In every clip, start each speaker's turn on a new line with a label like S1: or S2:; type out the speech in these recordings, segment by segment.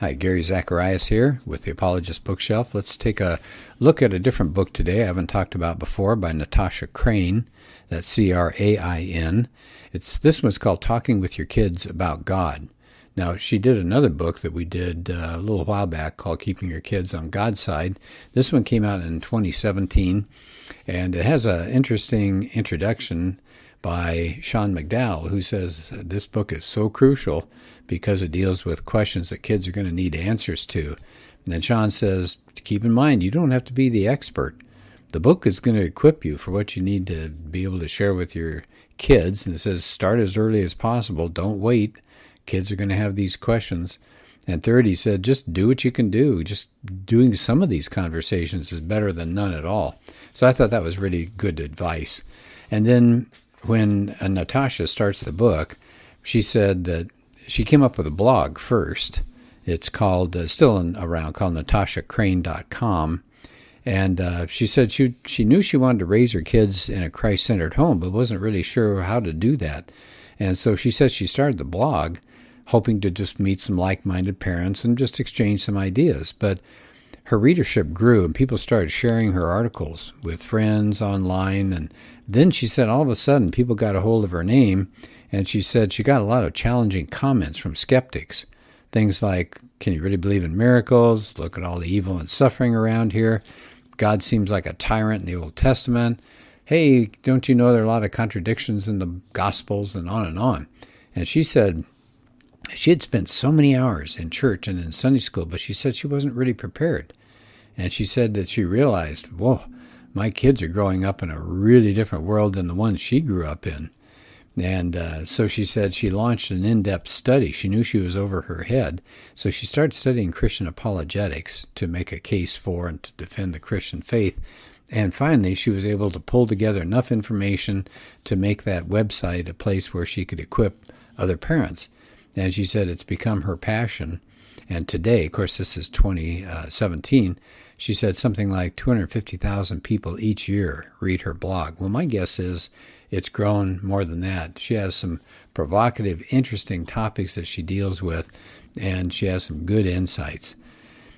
S1: Hi, Gary Zacharias here with the Apologist Bookshelf. Let's take a look at a different book today I haven't talked about before by Natasha Crain. That's C-R-A-I-N. This one's called Talking with Your Kids About God. Now, she did another book that we did a little while back called Keeping Your Kids on God's Side. This one came out in 2017, and it has an interesting introduction by Sean McDowell, who says this book is so crucial because it deals with questions that kids are going to need answers to. And then Sean says, keep in mind, you don't have to be the expert. The book is going to equip you for what you need to be able to share with your kids. And it says, start as early as possible. Don't wait. Kids are going to have these questions. And third, he said, just do what you can do. Just doing some of these conversations is better than none at all. So I thought that was really good advice. And then when Natasha starts the book, she said that she came up with a blog first. It's called, still around, called natashacrain.com. And she said she knew she wanted to raise her kids in a Christ-centered home, but wasn't really sure how to do that. And so she says she started the blog hoping to just meet some like-minded parents and just exchange some ideas. But her readership grew, and people started sharing her articles with friends online. And then she said all of a sudden people got a hold of her name, and she said she got a lot of challenging comments from skeptics. Things like, can you really believe in miracles? Look at all the evil and suffering around here. God seems like a tyrant in the Old Testament. Hey, don't you know there are a lot of contradictions in the Gospels, and on and on. And she said she had spent so many hours in church and in Sunday school, but she said she wasn't really prepared. And she said that she realized, whoa, my kids are growing up in a really different world than the one she grew up in. And so she said she launched an in-depth study. She knew she was over her head. So she started studying Christian apologetics to make a case for and to defend the Christian faith. And finally, she was able to pull together enough information to make that website a place where she could equip other parents. And she said it's become her passion. And today, of course, this is 2017, she said something like 250,000 people each year read her blog. Well, my guess is it's grown more than that. She has some provocative, interesting topics that she deals with, and she has some good insights.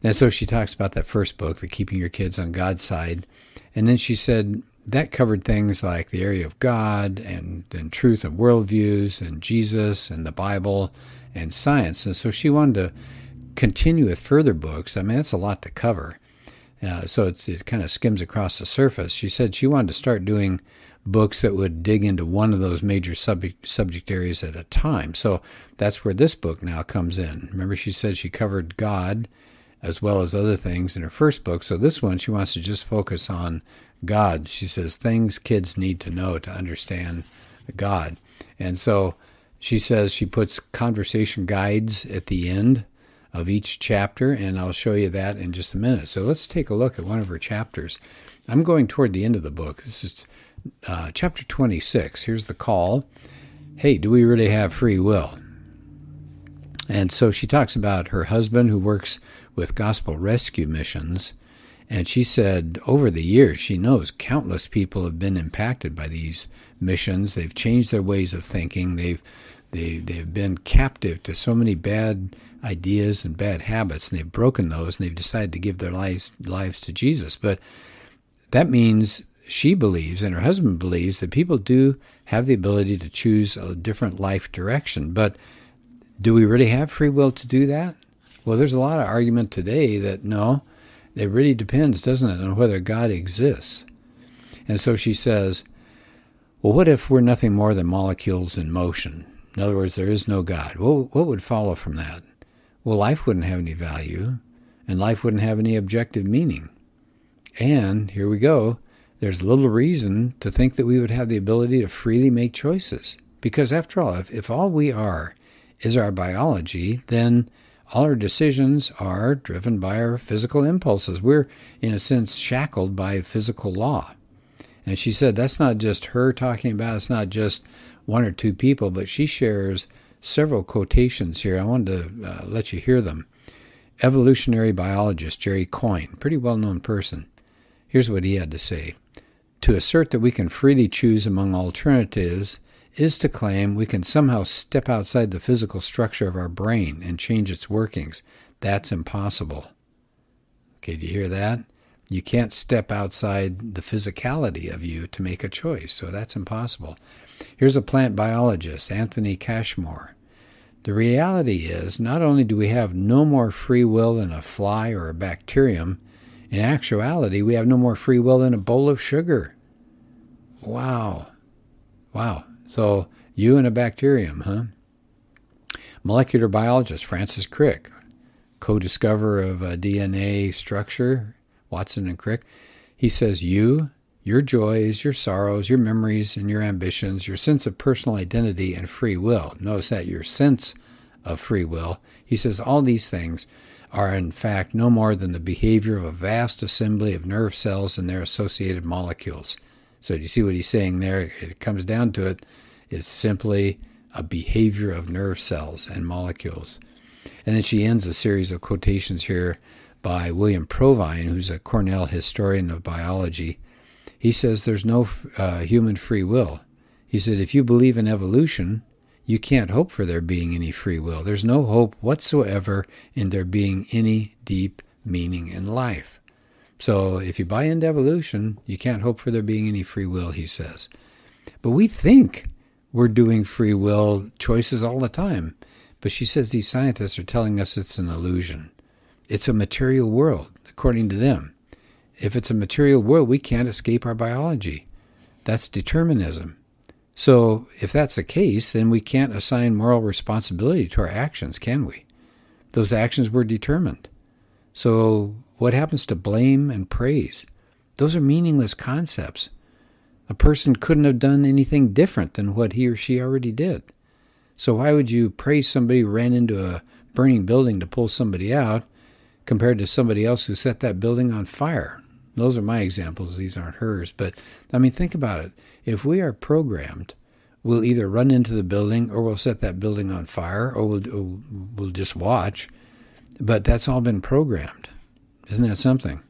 S1: And so she talks about that first book, the Keeping Your Kids on God's Side. And then she said that covered things like the area of God and truth and worldviews and Jesus and the Bible and science. And so she wanted to continue with further books. I mean, that's a lot to cover. So it kind of skims across the surface. She said she wanted to start doing books that would dig into one of those major subject areas at a time. So that's where this book now comes in. Remember, she said she covered God as well as other things in her first book. So this one, she wants to just focus on God. She says things kids need to know to understand God. And so she says she puts conversation guides at the end of each chapter, and I'll show you that in just a minute. So let's take a look at one of her chapters. I'm going toward the end of the book. This is chapter 26. Here's the call. Hey, do we really have free will? And so she talks about her husband who works with gospel rescue missions. And she said over the years, she knows countless people have been impacted by these missions. They've changed their ways of thinking. They've been captive to so many bad ideas and bad habits, and they've broken those, and they've decided to give their lives to Jesus. But that means she believes, and her husband believes, that people do have the ability to choose a different life direction. But do we really have free will to do that? Well, there's a lot of argument today that no, it really depends, doesn't it, on whether God exists. And so she says, well, what if we're nothing more than molecules in motion? In other words, there is no God. Well, what would follow from that? Well, life wouldn't have any value, and life wouldn't have any objective meaning. And here we go. There's little reason to think that we would have the ability to freely make choices. Because after all, if all we are is our biology, then all our decisions are driven by our physical impulses. We're, in a sense, shackled by physical law. And she said that's not just her talking about, it's not just one or two people, but she shares several quotations here. I wanted to let you hear them. Evolutionary biologist Jerry Coyne, pretty well-known person. Here's what he had to say. To assert that we can freely choose among alternatives is to claim we can somehow step outside the physical structure of our brain and change its workings. That's impossible. Okay, do you hear that? You can't step outside the physicality of you to make a choice, so that's impossible. Here's a plant biologist, Anthony Cashmore. The reality is, not only do we have no more free will than a fly or a bacterium, in actuality, we have no more free will than a bowl of sugar. Wow. So, you and a bacterium, huh? Molecular biologist Francis Crick, co-discoverer of DNA structure, Watson and Crick, he says your joys, your sorrows, your memories, and your ambitions, your sense of personal identity and free will. Notice that, your sense of free will. He says all these things are in fact no more than the behavior of a vast assembly of nerve cells and their associated molecules. So do you see what he's saying there? It comes down to it. It's simply a behavior of nerve cells and molecules. And then she ends a series of quotations here by William Provine, who's a Cornell historian of biology. He says there's no human free will. He said if you believe in evolution, you can't hope for there being any free will. There's no hope whatsoever in there being any deep meaning in life. So if you buy into evolution, you can't hope for there being any free will, he says. But we think we're doing free will choices all the time. But she says these scientists are telling us it's an illusion. It's a material world, according to them. If it's a material world, we can't escape our biology. That's determinism. So if that's the case, then we can't assign moral responsibility to our actions, can we? Those actions were determined. So what happens to blame and praise? Those are meaningless concepts. A person couldn't have done anything different than what he or she already did. So why would you praise somebody who ran into a burning building to pull somebody out compared to somebody else who set that building on fire? Those are my examples. These aren't hers. But, I mean, think about it. If we are programmed, we'll either run into the building or we'll set that building on fire or we'll just watch. But that's all been programmed. Isn't that something?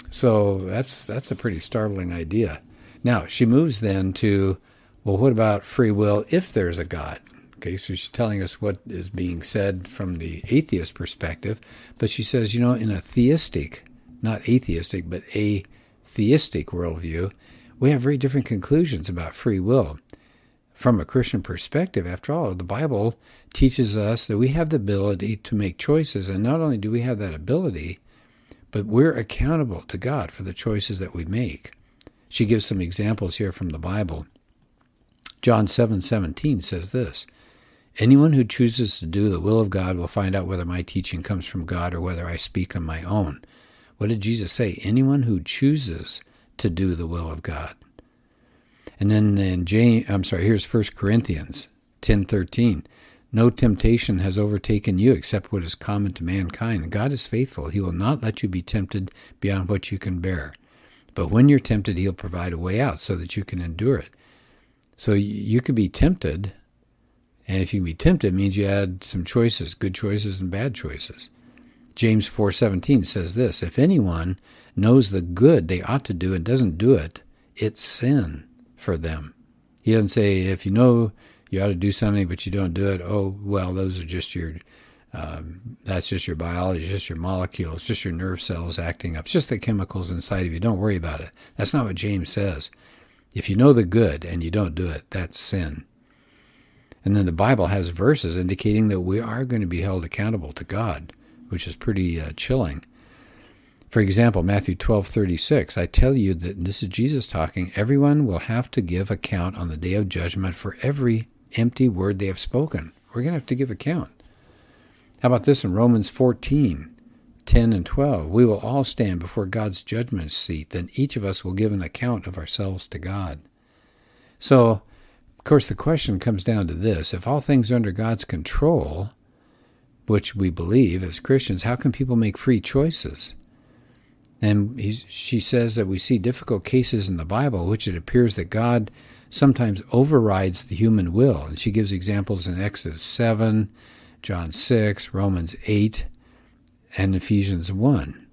S1: So that's a pretty startling idea. Now, she moves then to, well, what about free will if there's a God? Okay, so she's telling us what is being said from the atheist perspective. But she says, in a theistic, not atheistic, but a theistic worldview, we have very different conclusions about free will. From a Christian perspective, after all, the Bible teaches us that we have the ability to make choices. And not only do we have that ability, but we're accountable to God for the choices that we make. She gives some examples here from the Bible. John 7:17 says this, anyone who chooses to do the will of God will find out whether my teaching comes from God or whether I speak on my own. What did Jesus say? Anyone who chooses to do the will of God. And then here's 1 Corinthians 10:13. No temptation has overtaken you except what is common to mankind. God is faithful. He will not let you be tempted beyond what you can bear. But when you're tempted, he'll provide a way out so that you can endure it. So you could be tempted, and if you can be tempted, it means you had some choices, good choices and bad choices. James 4:17 says this, if anyone knows the good they ought to do and doesn't do it, it's sin for them. He doesn't say, if you know you ought to do something but you don't do it, oh, well, those are just that's just your biology, just your molecules, just your nerve cells acting up. It's just the chemicals inside of you. Don't worry about it. That's not what James says. If you know the good and you don't do it, that's sin. And then the Bible has verses indicating that we are going to be held accountable to God, which is pretty chilling. For example, Matthew 12:36, I tell you that, and this is Jesus talking, everyone will have to give account on the day of judgment for every empty word they have spoken. We're going to have to give account. How about this in Romans 14:10 and 12? We will all stand before God's judgment seat. Then each of us will give an account of ourselves to God. So, of course, the question comes down to this. If all things are under God's control, which we believe as Christians, how can people make free choices? And she says that we see difficult cases in the Bible, which it appears that God sometimes overrides the human will. And she gives examples in Exodus 7, John 6, Romans 8, and Ephesians 1.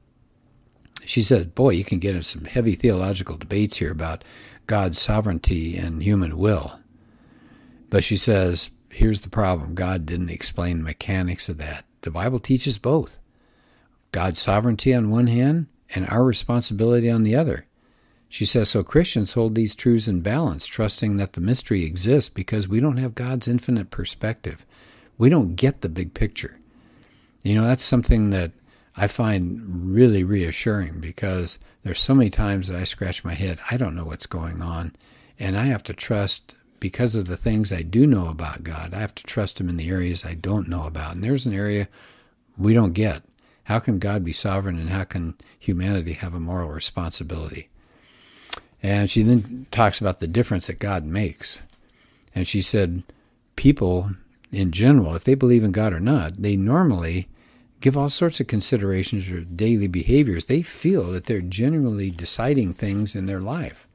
S1: She says, boy, you can get into some heavy theological debates here about God's sovereignty and human will. But she says, here's the problem. God didn't explain the mechanics of that. The Bible teaches both. God's sovereignty on one hand and our responsibility on the other. She says, so Christians hold these truths in balance, trusting that the mystery exists because we don't have God's infinite perspective. We don't get the big picture. That's something that I find really reassuring, because there's so many times that I scratch my head. I don't know what's going on, and I have to trust, because of the things I do know about God, I have to trust him in the areas I don't know about. And there's an area we don't get. How can God be sovereign, and how can humanity have a moral responsibility? And she then talks about the difference that God makes. And she said people in general, if they believe in God or not, they normally give all sorts of considerations to daily behaviors. They feel that they're genuinely deciding things in their life.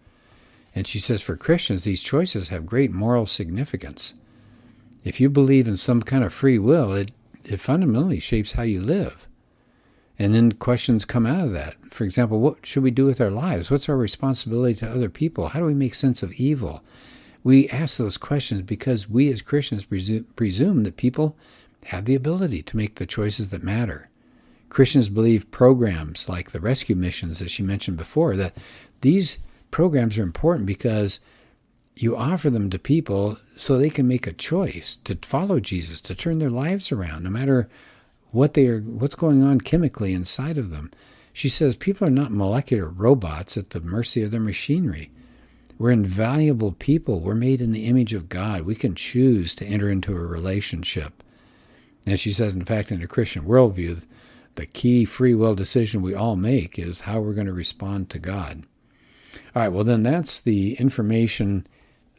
S1: And she says for Christians, these choices have great moral significance. If you believe in some kind of free will, it fundamentally shapes how you live. And then questions come out of that. For example, what should we do with our lives? What's our responsibility to other people? How do we make sense of evil? We ask those questions because we as Christians presume that people have the ability to make the choices that matter. Christians believe programs like the rescue missions that she mentioned before, that these programs are important because you offer them to people so they can make a choice to follow Jesus, to turn their lives around, no matter what's going on chemically inside of them. She says people are not molecular robots at the mercy of their machinery. We're invaluable people. We're made in the image of God. We can choose to enter into a relationship. And she says, in fact, in a Christian worldview, the key free will decision we all make is how we're going to respond to God. All right, well, then that's the information,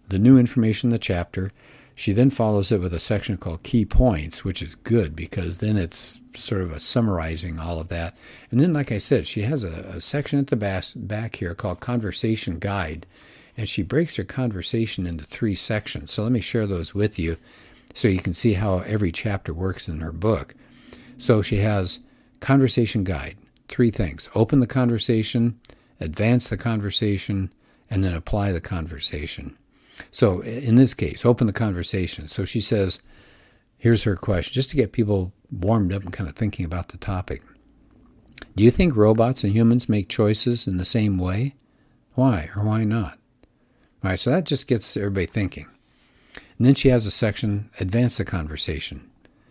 S1: the new information in the chapter. She then follows it with a section called Key Points, which is good because then it's sort of a summarizing all of that. And then, like I said, she has a section at the back here called Conversation Guide, and she breaks her conversation into 3 sections. So let me share those with you so you can see how every chapter works in her book. So she has Conversation Guide, 3 things: open the conversation, advance the conversation, and then apply the conversation. So in this case, open the conversation. So she says, here's her question, just to get people warmed up and kind of thinking about the topic. Do you think robots and humans make choices in the same way? Why or why not? All right, so that just gets everybody thinking. And then she has a section, advance the conversation.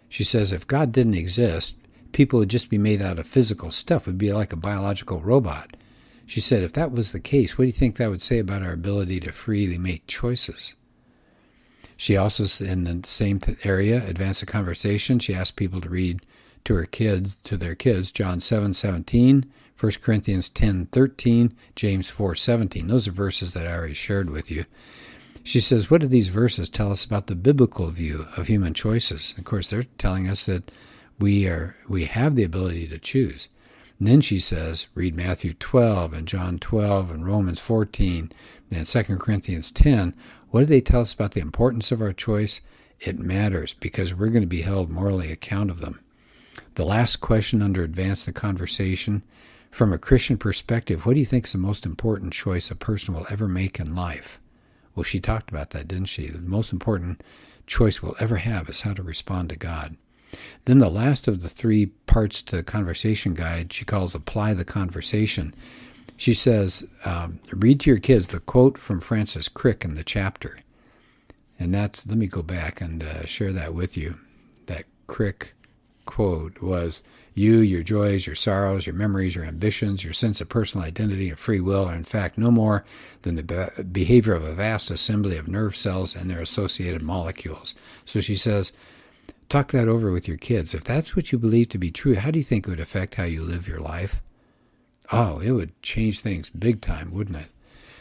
S1: She says if God didn't exist, people would just be made out of physical stuff. It would be like a biological robot. She said, if that was the case, what do you think that would say about our ability to freely make choices? She also, in the same area, advanced the conversation. She asked people to read to their kids, John 7:17, 1 Corinthians 10:13, James 4:17. Those are verses that I already shared with you. She says, what do these verses tell us about the biblical view of human choices? Of course, they're telling us that we have the ability to choose. And then she says, read Matthew 12 and John 12 and Romans 14 and 2 Corinthians 10. What do they tell us about the importance of our choice? It matters because we're going to be held morally account of them. The last question under advance the conversation, from a Christian perspective, what do you think is the most important choice a person will ever make in life? Well, she talked about that, didn't she? The most important choice we'll ever have is how to respond to God. Then the last of the 3 parts to the conversation guide she calls apply the conversation. She says, read to your kids the quote from Francis Crick in the chapter. And let me go back and share that with you. That Crick quote was, you, your joys, your sorrows, your memories, your ambitions, your sense of personal identity and free will are in fact no more than the behavior of a vast assembly of nerve cells and their associated molecules. So she says, talk that over with your kids. If that's what you believe to be true, how do you think it would affect how you live your life? Oh, it would change things big time, wouldn't it?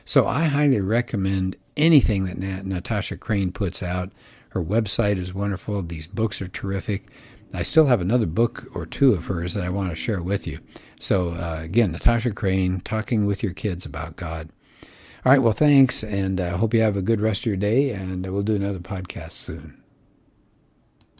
S1: So I highly recommend anything that Natasha Crain puts out. Her website is wonderful. These books are terrific. I still have another book or 2 of hers that I want to share with you. So again, Natasha Crain, talking with your kids about God. All right, well, thanks, and I hope you have a good rest of your day, and we'll do another podcast soon.